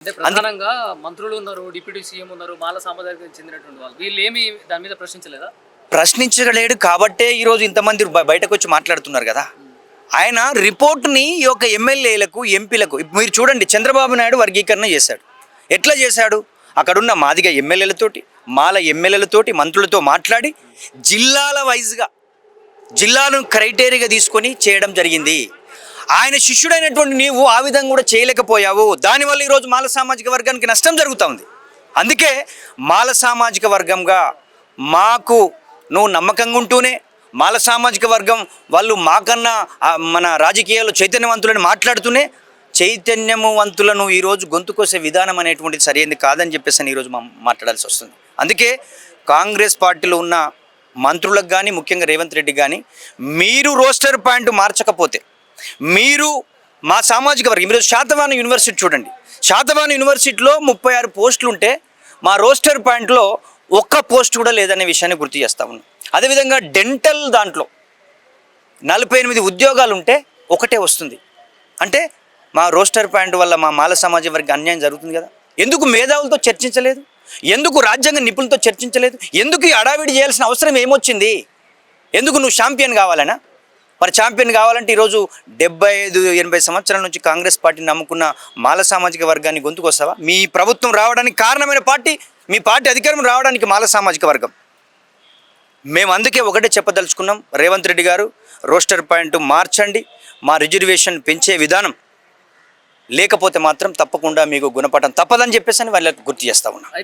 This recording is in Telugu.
అంటే ప్రధానంగా మంత్రులు ఉన్నారు, డిప్యూటీ సీఎం ఉన్నారు, మాల సామాజిక చెందినటువంటి వాళ్ళు. వీళ్ళు ఏమి దాని మీద ప్రశ్నించలేదా? ప్రశ్నించలేడు కాబట్టే ఈరోజు ఇంతమంది బయటకు వచ్చి మాట్లాడుతున్నారు కదా. ఆయన రిపోర్ట్ని ఈ యొక్క ఎమ్మెల్యేలకు ఎంపీలకు మీరు చూడండి, చంద్రబాబు నాయుడు వర్గీకరణ చేశాడు. ఎట్లా చేశాడు? అక్కడున్న మాదిగ ఎమ్మెల్యేలతోటి, మాల ఎమ్మెల్యేలతోటి, మంత్రులతో మాట్లాడి జిల్లాల వైజ్గా జిల్లాను క్రైటీరియాగా తీసుకొని చేయడం జరిగింది. ఆయన శిష్యుడైనటువంటి నీవు ఆ విధంగా కూడా చేయలేకపోయావు. దానివల్ల ఈరోజు మాల సామాజిక వర్గానికి నష్టం జరుగుతూ ఉంది. అందుకే మాల సామాజిక వర్గంగా మాకు నువ్వు నమ్మకంగా ఉంటూనే మాల సామాజిక వర్గం వాళ్ళు మాకన్నా మన రాజకీయాల్లో చైతన్యవంతులని మాట్లాడుతూనే చైతన్యవంతులను ఈరోజు గొంతుకోసే విధానం అనేటువంటిది సరైనది కాదని చెప్పేసి ఈరోజు మాట్లాడాల్సి వస్తుంది. అందుకే కాంగ్రెస్ పార్టీలో ఉన్న మంత్రులకు కానీ, ముఖ్యంగా రేవంత్ రెడ్డి కానీ, మీరు రోస్టర్ పాయింట్ మార్చకపోతే, మీరు మా సామాజిక వర్గం ఈరోజు శాతవాహన యూనివర్సిటీ చూడండి, శాతవాహన యూనివర్సిటీలో 36 పోస్టులు ఉంటే మా రోస్టర్ పాయింట్లో ఒక్క పోస్ట్ కూడా లేదనే విషయాన్ని గుర్తు చేస్తా ఉన్నాం. అదేవిధంగా డెంటల్ దాంట్లో 48 ఉద్యోగాలు ఉంటే ఒకటే వస్తుంది. అంటే మా రోస్టర్ పాయింట్ వల్ల మా మాల సమాజం వరకు అన్యాయం జరుగుతుంది కదా. ఎందుకు మేధావులతో చర్చించలేదు? ఎందుకు రాజ్యాంగ నిపుణులతో చర్చించలేదు? ఎందుకు ఈ అడావిడి చేయాల్సిన అవసరం ఏమొచ్చింది? ఎందుకు నువ్వు ఛాంపియన్ కావాలనా? మరి ఛాంపియన్ కావాలంటే ఈరోజు 75-80 సంవత్సరాల నుంచి కాంగ్రెస్ పార్టీని నమ్ముకున్న మాల సామాజిక వర్గాన్ని గొంతుకొస్తావా? మీ ప్రభుత్వం రావడానికి కారణమైన పార్టీ, మీ పార్టీ అధికారం రావడానికి మాల సామాజిక వర్గం. మేము అందుకే ఒకటే చెప్పదలుచుకున్నాం, రేవంత్ రెడ్డి గారు రోస్టర్ పాయింట్ మార్చండి, మా రిజర్వేషన్ పెంచే విధానం లేకపోతే మాత్రం తప్పకుండా మీకు గుణపాఠం తప్పదని చెప్పేసి వాళ్ళకి గుర్తు చేస్తా ఉన్నాం.